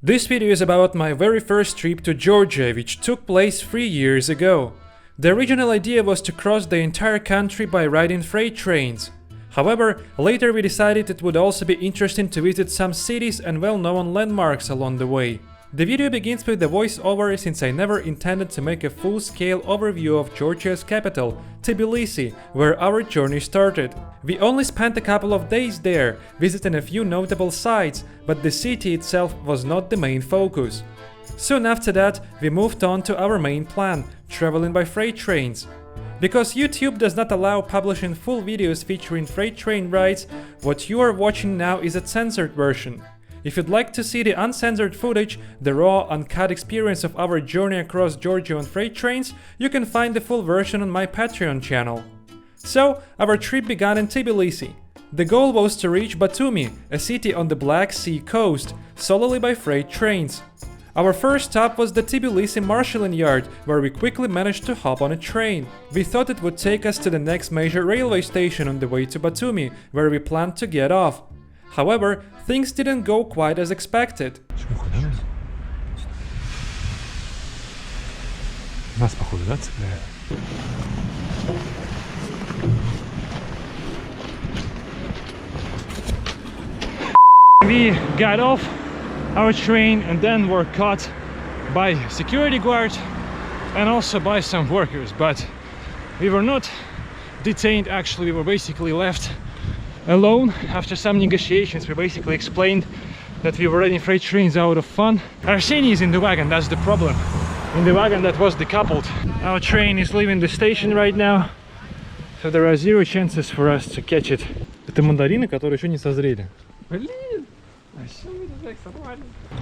This video is about my very first trip to Georgia, which took place 3 years ago. The original idea was to cross the entire country by riding freight trains. However, later we decided it would also be interesting to visit some cities and well-known landmarks along the way. The video begins with the voiceover since I never intended to make a full-scale overview of Georgia's capital, Tbilisi, where our journey started. We only spent a couple of days there, visiting a few notable sites, but the city itself was not the main focus. Soon after that, we moved on to our main plan, traveling by freight trains. Because YouTube does not allow publishing full videos featuring freight train rides, what you are watching now is a censored version. If you'd like to see the uncensored footage, the raw, uncut experience of our journey across Georgia on freight trains, you can find the full version on my Patreon channel. So, our trip began in Tbilisi. The goal was to reach Batumi, a city on the Black Sea coast, solely by freight trains. Our first stop was the Tbilisi marshalling yard, where we quickly managed to hop on a train. We thought it would take us to the next major railway station on the way to Batumi, where we planned to get off. However, things didn't go quite as expected. We got off our train and then were caught by security guards and also by some workers, but we were not detained. Actually, we were basically left alone. After some negotiations, we basically explained that we were riding freight trains out of fun. Arseny is in the wagon, that's the problem. In the wagon that was decoupled. Our train is leaving the station right now, so there are zero chances for us to catch it. Это мандарины, которые еще не созрели.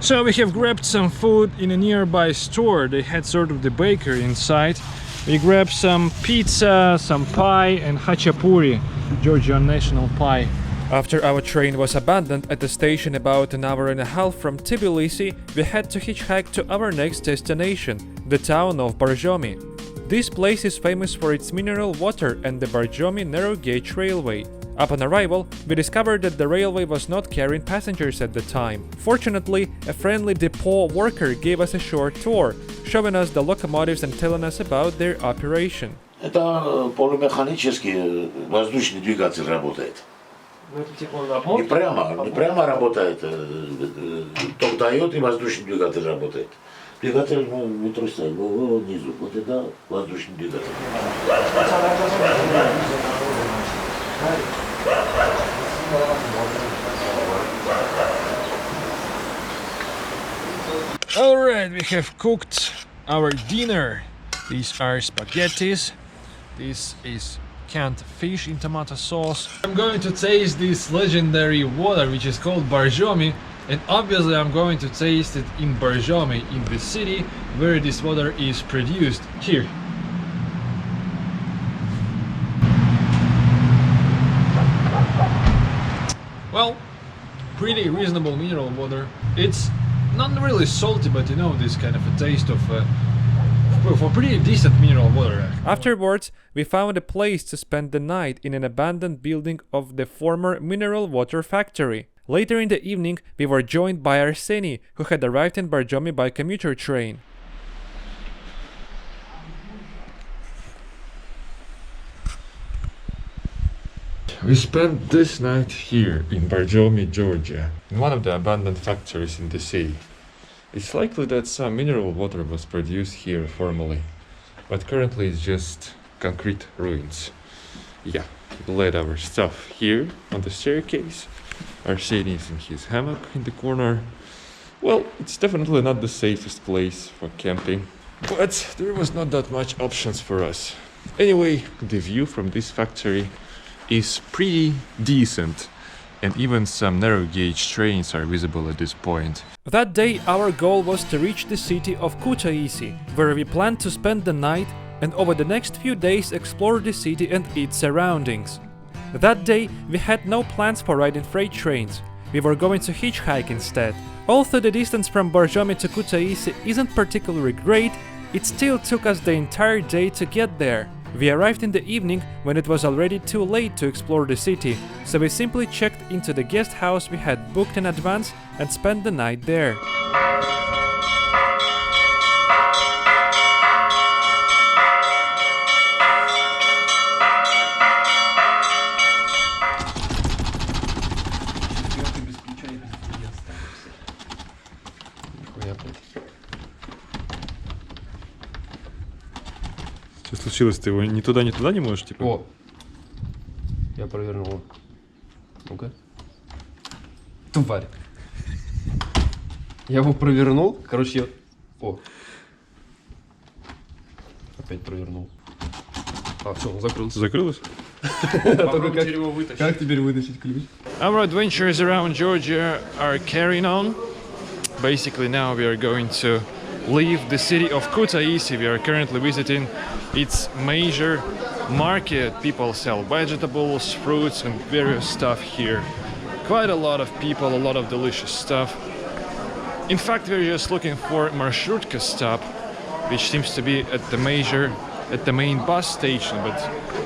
So we have grabbed some food in a nearby store. They had sort of the bakery inside. We grabbed some pizza, some pie and hachapuri, Georgian national pie. After our train was abandoned at the station about an hour and a half from Tbilisi, we had to hitchhike to our next destination, the town of Borjomi. This place is famous for its mineral water and the Borjomi narrow gauge railway. Upon arrival, we discovered that the railway was not carrying passengers at the time. Fortunately, a friendly depot worker gave us a short tour, showing us the locomotives and telling us about their operation. Это полумеханический воздушный двигатель работает. Не прямо работает, ток дает и воздушный двигатель работает. Двигатель метро стоит, внизу, вот это воздушный двигатель. Alright, we have cooked our dinner. These are spaghettis. This is canned fish in tomato sauce. I'm going to taste this legendary water which is called Borjomi, and obviously I'm going to taste it in Borjomi, in the city where this water is produced. Here. Well, pretty reasonable mineral water. It's not really salty, but you know, this kind of a taste of for pretty decent mineral water. Afterwards, we found a place to spend the night in an abandoned building of the former mineral water factory. Later in the evening, we were joined by Arseny, who had arrived in Borjomi by commuter train. We spent this night here in Borjomi, Georgia, in one of the abandoned factories in the city. It's likely that some mineral water was produced here formerly, but currently it's just concrete ruins. Yeah, we laid our stuff here on the staircase. Arseny is in his hammock in the corner. Well, it's definitely not the safest place for camping, but there was not that much options for us. Anyway, the view from this factory is pretty decent, and even some narrow gauge trains are visible at this point. That day, our goal was to reach the city of Kutaisi, where we planned to spend the night and over the next few days explore the city and its surroundings. That day, we had no plans for riding freight trains. We were going to hitchhike instead. Although the distance from Borjomi to Kutaisi isn't particularly great, it still took us the entire day to get there. We arrived in the evening when it was already too late to explore the city, so we simply checked into the guest house we had booked in advance and spent the night there. Что случилось? Ты его ни туда не можешь, типа? О! Я провернул. Ну-ка. Тварь. Я его провернул. Короче, я... О! Опять провернул. А, все, он закрылся. Закрылось? Как теперь вытащить ключ? Our adventures around Georgia are carrying on. Basically now we are going to leave the city of Kutaisi. We are currently visiting its major market. People sell vegetables, fruits and various stuff here. Quite a lot of people, a lot of delicious stuff. In fact, we're just looking for marshrutka stop, which seems to be at the main bus station, but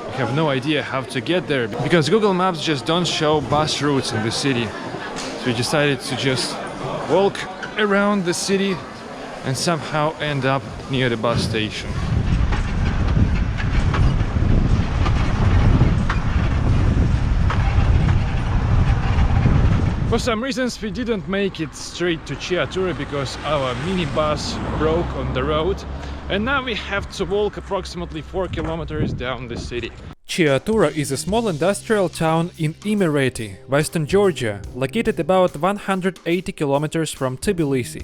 we have no idea how to get there because Google Maps just don't show bus routes in the city. So we decided to just walk around the city and somehow end up near the bus station. For some reasons we didn't make it straight to Chiatura because our minibus broke on the road, and now we have to walk approximately 4 kilometers down the city. Chiatura is a small industrial town in Imereti, western Georgia, located about 180 kilometers from Tbilisi.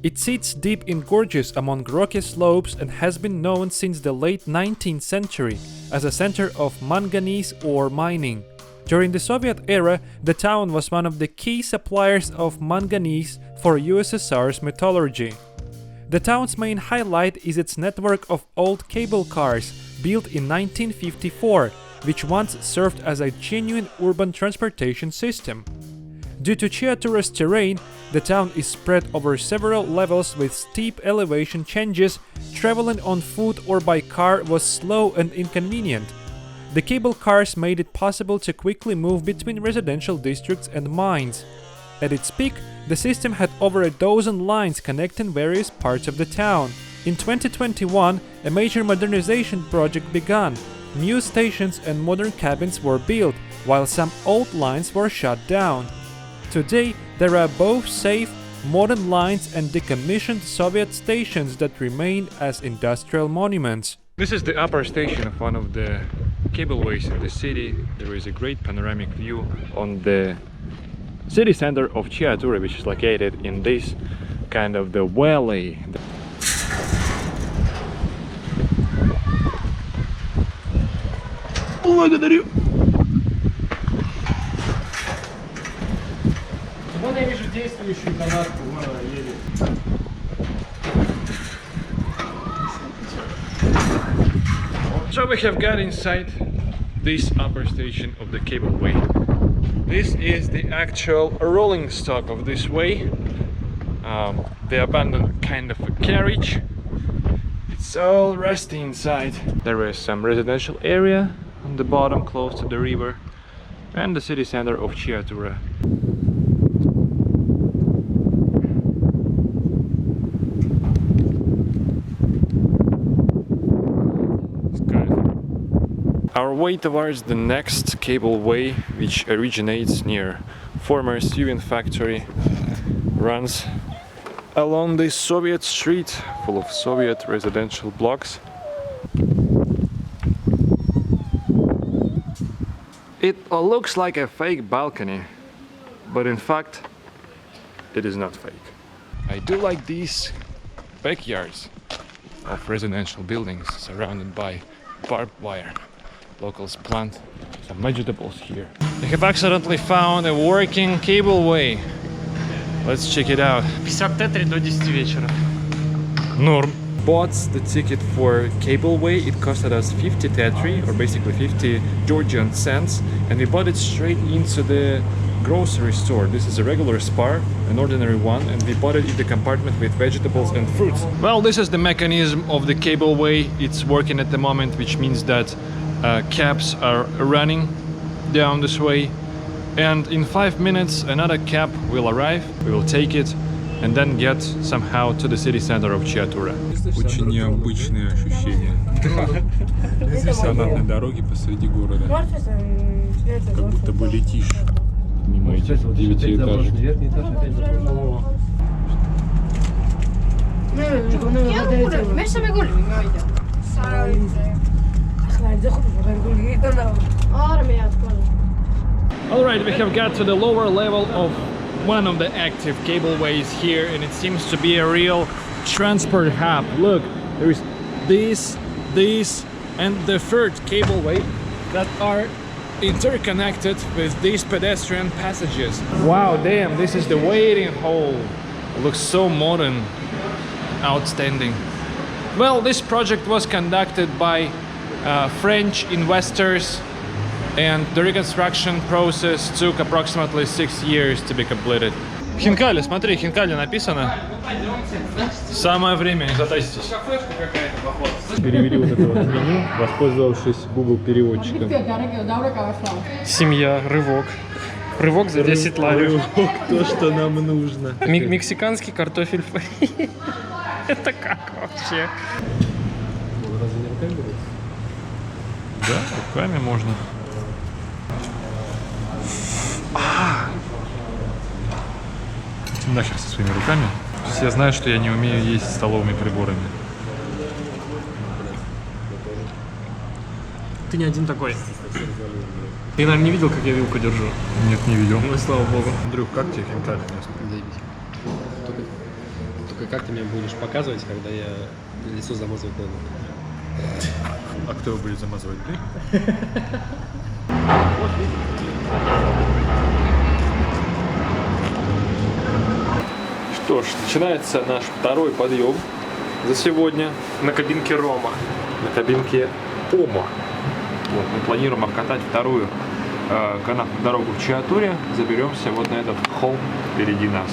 It sits deep in gorges among rocky slopes and has been known since the late 19th century as a center of manganese ore mining. During the Soviet era, the town was one of the key suppliers of manganese for USSR's metallurgy. The town's main highlight is its network of old cable cars built in 1954, which once served as a genuine urban transportation system. Due to Chiatura's terrain, the town is spread over several levels with steep elevation changes. Traveling on foot or by car was slow and inconvenient. The cable cars made it possible to quickly move between residential districts and mines. At its peak, the system had over a dozen lines connecting various parts of the town. In 2021, a major modernization project began. New stations and modern cabins were built, while some old lines were shut down. Today, there are both safe, modern lines and decommissioned Soviet stations that remain as industrial monuments. This is the upper station of one of the cableways in the city. There is a great panoramic view on the city center of Chiatura, which is located in this kind of the valley. Благодарю. Вот я вижу действующую канатку в еле. So we have got inside this upper station of the cableway. This is the actual rolling stock of this way. The abandoned kind of a carriage. It's all rusty inside. There is some residential area on the bottom close to the river and the city center of Chiatura. Our way towards the next cableway, which originates near former Suvin factory, runs along this Soviet street full of Soviet residential blocks. It looks like a fake balcony, but in fact it is not fake. I do like these backyards of residential buildings surrounded by barbed wire. Locals plant some vegetables here. They have accidentally found a working cableway. Let's check it out. 50 тетри до 10 вечера. Norm. Bought the ticket for cableway. It costed us 50 tetri, or basically 50 Georgian cents, and we bought it straight into the grocery store. This is a regular Spar, an ordinary one, and we bought it in the compartment with vegetables and fruits. Well, this is the mechanism of the cableway. It's working at the moment, which means that cabs are running down this way, and in 5 minutes another cab will arrive. We will take it and then get somehow to the city center of Chiatura. Очень необычные ощущения. Канатной дороги посреди города. Как будто бы летишь мимо этих 9-этажек. Alright, we have got to the lower level of one of the active cableways here, and it seems to be a real transport hub. Look, there is this, and the third cableway that are interconnected with these pedestrian passages. Wow, damn, this is the waiting hall. It looks so modern. Outstanding. Well, this project was conducted by French investors, and the reconstruction process took approximately 6 years to be completed. Хинкали, смотри, Хинкали написано. Самое время, затестить. Перевели вот это вот меню, воспользовавшись Google переводчиком. Семья, рывок. Рывок за 10 ларев. То, что нам нужно. Мексиканский картофель фри. Это как вообще? Разве не руками берут? Да, руками можно. Нахер со своими руками. Все знают, что я не умею есть столовыми приборами. Ты не один такой. Ты, наверное, не видел, как я вилку держу? Нет, не видел. Ну, слава богу. Андрюх, как тебе Хинкали? Только как ты мне будешь показывать, когда я лицо замазывать надо? А кто его будет замазывать? Ты? Что ж, начинается наш второй подъем за сегодня На кабинке Рома. на кабинке Ома. Вот, мы планируем обкатать вторую канатную дорогу в Чиатуре. Заберемся вот на этот холм впереди нас.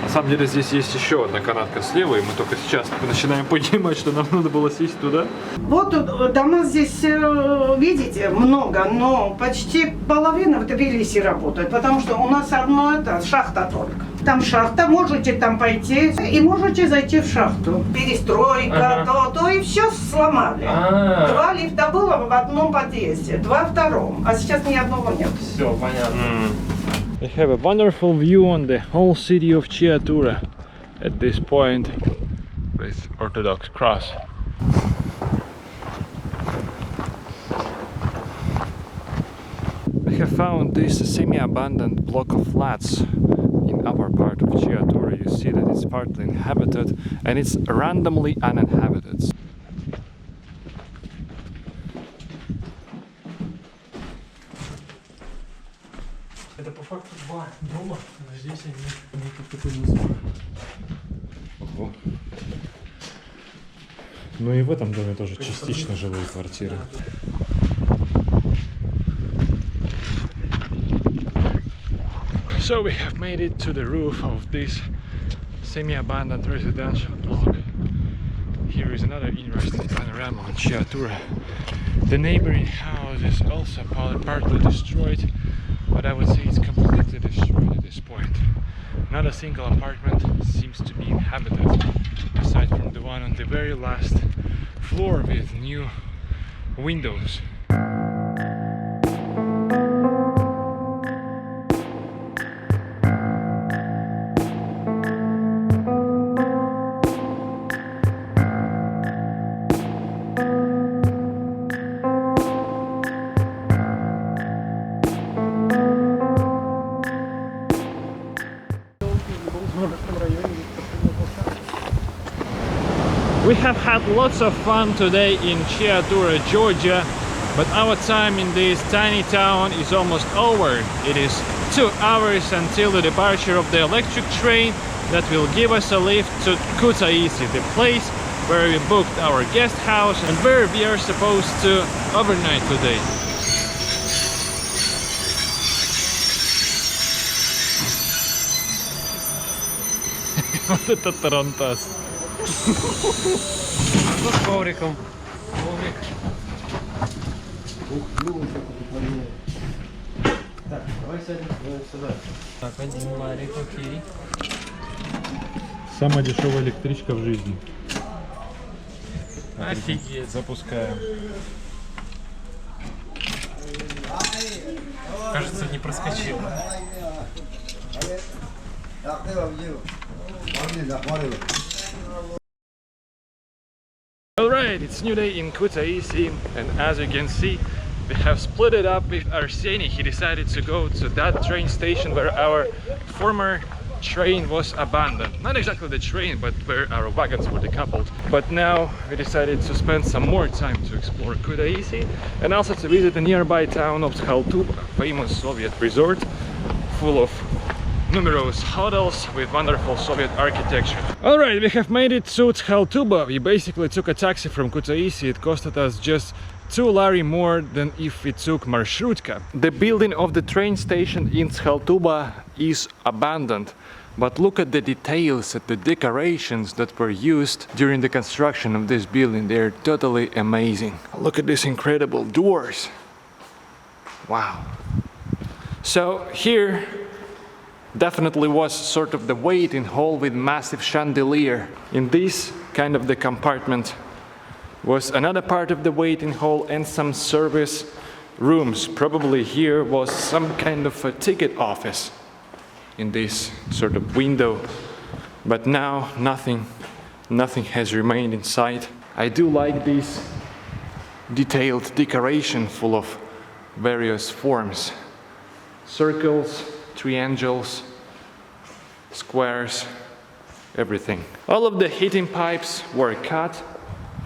На самом деле здесь есть еще одна канатка слева, и мы только сейчас начинаем понимать, что нам надо было сесть туда. Вот дома здесь, видите, много, но почти половина в Тбилиси работает, потому что у нас одно это шахта только. Там шахта, можете там пойти и можете зайти в шахту. Перестройка, то и все сломали. 2 лифта было в одном подъезде, 2 в втором, а сейчас ни одного нет. Все, понятно. We have a wonderful view on the whole city of Chiatura at this point with Orthodox cross. We have found this semi-abandoned block of flats in upper part of Chiatura. You see that it's partly inhabited and it's randomly uninhabited. Это по факту 2 дома, но здесь они как-то по-низу. Ого. Ну и в этом доме тоже частично жилые квартиры. So we have made it to the roof of this semi-abandoned residential block. Here is another interesting panorama on Chiatura. The neighboring house is also partly destroyed, but I would say it's completely destroyed at this point. Not a single apartment seems to be inhabited, aside from the one on the very last floor with new windows. We have had lots of fun today in Chiatura, Georgia, but our time in this tiny town is almost over. It is 2 hours until the departure of the electric train that will give us a lift to Kutaisi, the place where we booked our guest house and where we are supposed to overnight today. Вот это тарантас. Ну, с ковриком. Коврик. Так, давай сядем сюда. Так, 1 ларик, окей. Самая дешевая электричка в жизни. Офигеть. Запускаем. Кажется, не проскочил. Alright, it's new day in Kutaisi, and as you can see, we have split it up with Arseny. He decided to go to that train station where our former train was abandoned. Not exactly the train, but where our wagons were decoupled. But now we decided to spend some more time to explore Kutaisi and also to visit the nearby town of Tskhaltubo, a famous Soviet resort full of numerous hotels with wonderful Soviet architecture. Alright, we have made it to Tskhaltubo. We basically took a taxi from Kutaisi. It costed us just 2 lari more than if we took marshrutka. The building of the train station in Tskhaltubo is abandoned, but look at the details and the decorations that were used during the construction of this building. They're totally amazing. Look at these incredible doors. Wow. So here definitely was sort of the waiting hall with massive chandelier. In this kind of the compartment was another part of the waiting hall and some service rooms. Probably here was some kind of a ticket office in this sort of window, but now nothing has remained inside. I do like this detailed decoration full of various forms: circles, triangles, squares, everything. All of the heating pipes were cut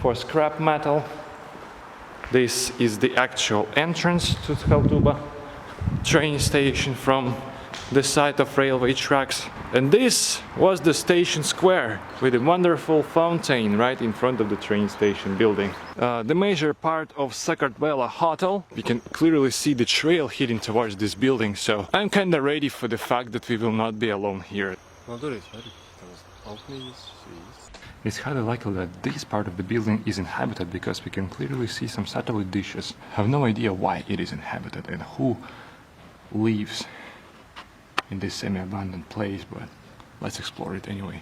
for scrap metal. This is the actual entrance to Tskhaltubo train station from the side of railway tracks. And this was the station square with a wonderful fountain right in front of the train station building. The major part of Sakartvelo hotel, we can clearly see the trail heading towards this building, so I'm kinda ready for the fact that we will not be alone here. It's highly likely that this part of the building is inhabited because we can clearly see some satellite dishes. I have no idea why it is inhabited and who lives in this semi-abandoned place, but let's explore it anyway.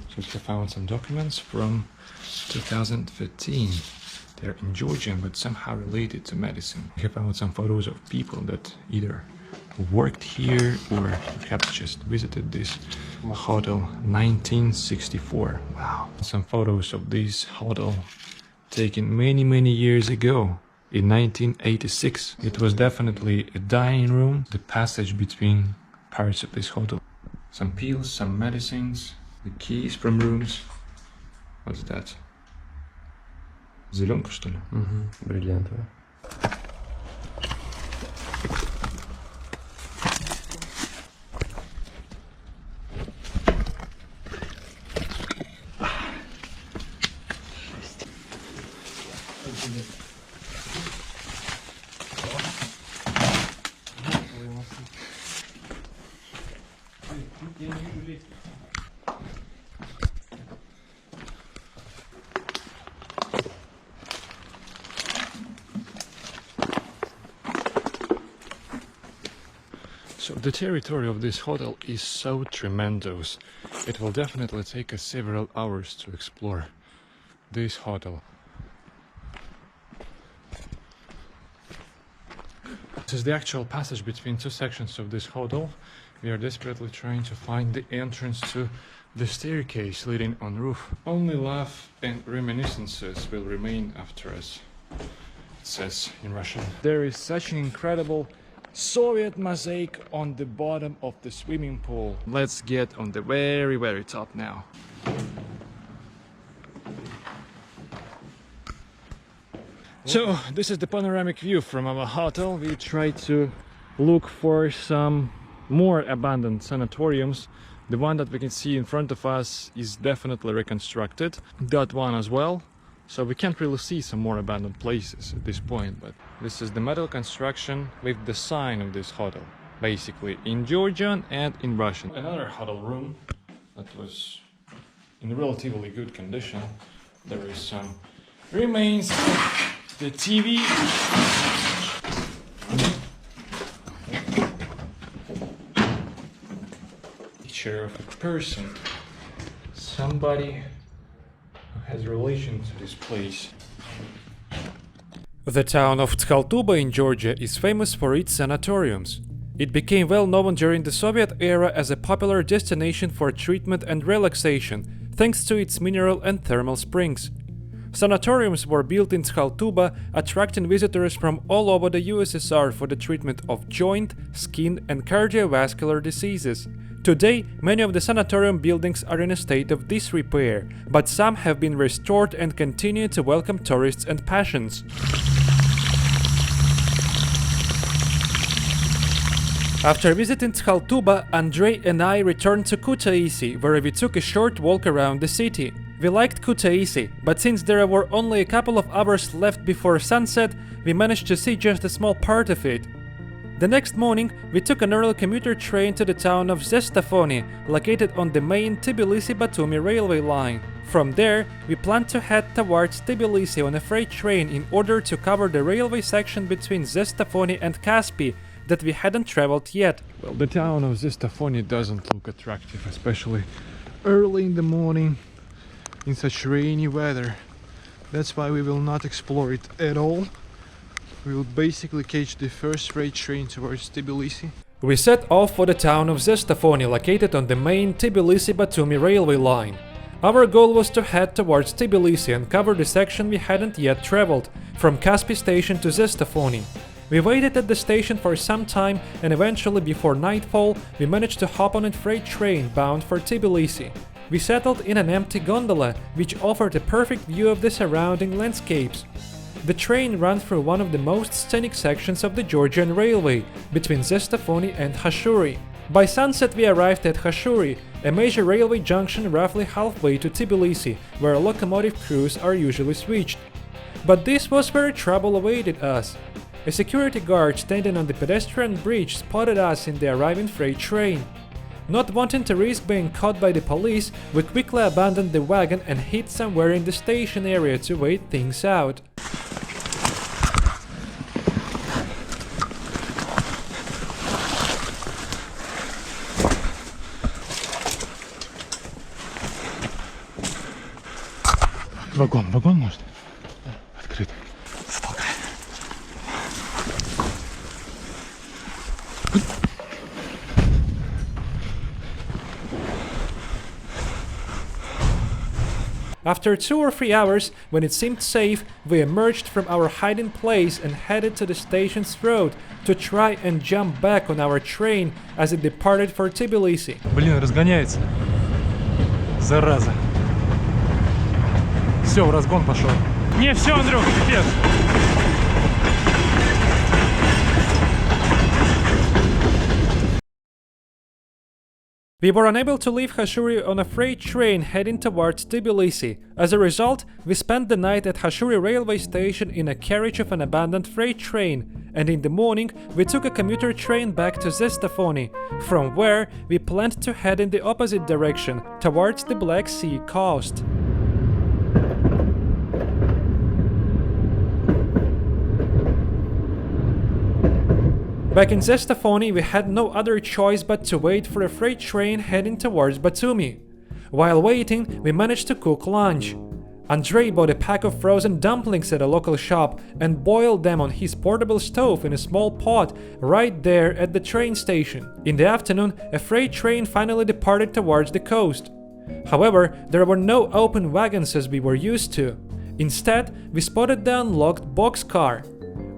So we have found some documents from 2015. They're in Georgian, but somehow related to medicine. We have found some photos of people that either worked here or perhaps just visited this hotel. 1964. Wow. Some photos of this hotel taken many years ago. In 1986. It was definitely a dining room, the passage between parts of this hotel. Some pills, some medicines, the keys from rooms. What's that? Зеленка, что ли? Бриллиантовая. So the territory of this hotel is so tremendous. It will definitely take us several hours to explore this hotel. This is the actual passage between two sections of this hotel. We are desperately trying to find the entrance to the staircase leading on roof. Only love and reminiscences will remain after us, it says in Russian. There is such an incredible Soviet mosaic on the bottom of the swimming pool. Let's get on the very top now. So this is the panoramic view from our hotel. We tried to look for some more abandoned sanatoriums. The one that we can see in front of us is definitely reconstructed. That one as well. So we can't really see some more abandoned places at this point, but this is the metal construction with the sign of this hotel, basically in Georgian and in Russian. Another hotel room that was in relatively good condition. There is some remains of the TV. Picture of a person, somebody who has relation to this place. The town of Tskhaltubo in Georgia is famous for its sanatoriums. It became well known during the Soviet era as a popular destination for treatment and relaxation, thanks to its mineral and thermal springs. Sanatoriums were built in Tskhaltubo, attracting visitors from all over the USSR for the treatment of joint, skin and cardiovascular diseases. Today, many of the sanatorium buildings are in a state of disrepair, but some have been restored and continue to welcome tourists and patients. After visiting Tskhaltubo, Andrei and I returned to Kutaisi, where we took a short walk around the city. We liked Kutaisi, but since there were only a couple of hours left before sunset, we managed to see just a small part of it. The next morning, we took an early commuter train to the town of Zestafoni, located on the main Tbilisi-Batumi railway line. From there, we planned to head towards Tbilisi on a freight train in order to cover the railway section between Zestafoni and Kaspi that we hadn't traveled yet. Well, the town of Zestafoni doesn't look attractive, especially early in the morning in such rainy weather. That's why we will not explore it at all. We will basically catch the first freight train towards Tbilisi. We set off for the town of Zestafoni, located on the main Tbilisi-Batumi railway line. Our goal was to head towards Tbilisi and cover the section we hadn't yet traveled, from Kaspi station to Zestafoni. We waited at the station for some time, and eventually before nightfall we managed to hop on a freight train bound for Tbilisi. We settled in an empty gondola, which offered a perfect view of the surrounding landscapes. The train ran through one of the most scenic sections of the Georgian railway, between Zestafoni and Khashuri. By sunset we arrived at Khashuri, a major railway junction roughly halfway to Tbilisi, where locomotive crews are usually switched. But this was where trouble awaited us. A security guard standing on the pedestrian bridge spotted us in the arriving freight train. Not wanting to risk being caught by the police, we quickly abandoned the wagon and hid somewhere in the station area to wait things out. Вагон может? Открыт. Затолкай. After 2 or 3 hours, when it seemed safe, we emerged from our hiding place and headed to the station's road to try and jump back on our train as it departed for Tbilisi. Блин, разгоняется. Зараза. Все, в разгон пошел. Не, все, Андрюх, пипец. We were unable to leave Khashuri on a freight train heading towards Tbilisi. As a result, we spent the night at Khashuri railway station in a carriage of an abandoned freight train, and in the morning we took a commuter train back to Zestafoni, from where we planned to head in the opposite direction, towards the Black Sea coast. Back in Zestafoni, we had no other choice but to wait for a freight train heading towards Batumi. While waiting, we managed to cook lunch. Andrei bought a pack of frozen dumplings at a local shop and boiled them on his portable stove in a small pot right there at the train station. In the afternoon, a freight train finally departed towards the coast. However, there were no open wagons as we were used to. Instead, we spotted the unlocked boxcar.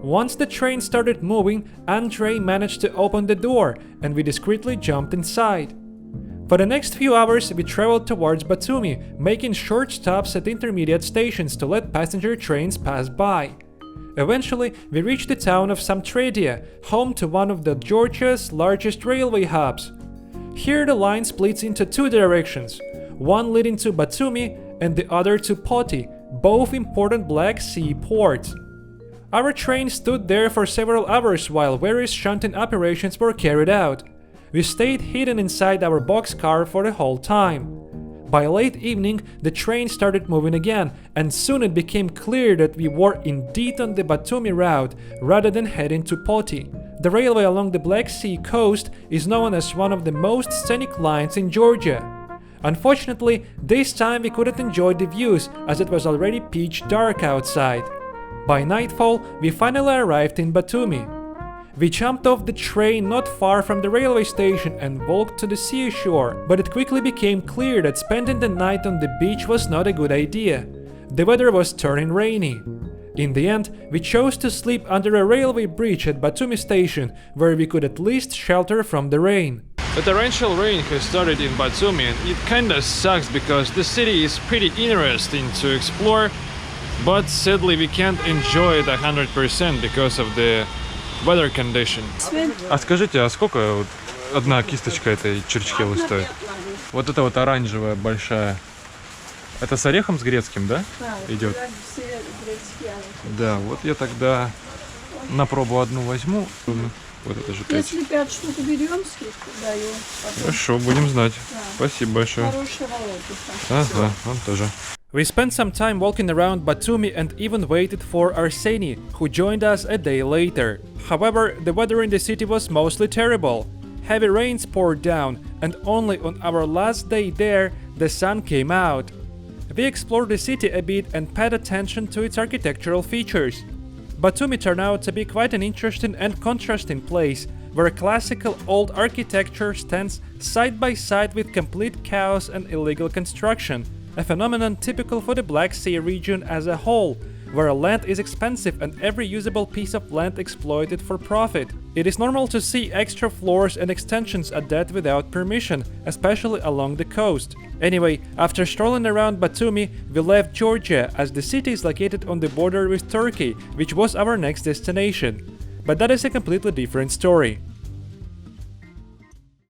Once the train started moving, Andrei managed to open the door, and we discreetly jumped inside. For the next few hours, we traveled towards Batumi, making short stops at intermediate stations to let passenger trains pass by. Eventually, we reached the town of Samtredia, home to one of the Georgia's largest railway hubs. Here the line splits into 2 directions, one leading to Batumi and the other to Poti, both important Black Sea ports. Our train stood there for several hours while various shunting operations were carried out. We stayed hidden inside our boxcar for the whole time. By late evening, the train started moving again, and soon it became clear that we were indeed on the Batumi route rather than heading to Poti. The railway along the Black Sea coast is known as one of the most scenic lines in Georgia. Unfortunately, this time we couldn't enjoy the views as it was already pitch dark outside. By nightfall, we finally arrived in Batumi. We jumped off the train not far from the railway station and walked to the seashore, but it quickly became clear that spending the night on the beach was not a good idea. The weather was turning rainy. In the end, we chose to sleep under a railway bridge at Batumi station, where we could at least shelter from the rain. The torrential rain has started in Batumi, and it kinda sucks because the city is pretty interesting to explore, but sadly we can't enjoy it 100% because of the weather condition. А скажите, а сколько вот одна кисточка этой черчхелы стоит? Вот эта вот оранжевая большая. Это с орехом с грецким, да? Идет? Да, вот я тогда на пробу одну возьму. Вот это же 5. Если 5 штук берем, скидку даю. Хорошо, будем знать. Да. Спасибо большое. Хорошая волокица. Ага, он тоже. We spent some time walking around Batumi and even waited for Arseni, who joined us a day later. However, the weather in the city was mostly terrible. Heavy rains poured down, and only on our last day there, the sun came out. We explored the city a bit and paid attention to its architectural features. Batumi turned out to be quite an interesting and contrasting place, where classical old architecture stands side by side with complete chaos and illegal construction, a phenomenon typical for the Black Sea region as a whole, where land is expensive and every usable piece of land exploited for profit. It is normal to see extra floors and extensions at that without permission, especially along the coast. Anyway, after strolling around Batumi, we left Georgia as the city is located on the border with Turkey, which was our next destination. But that is a completely different story.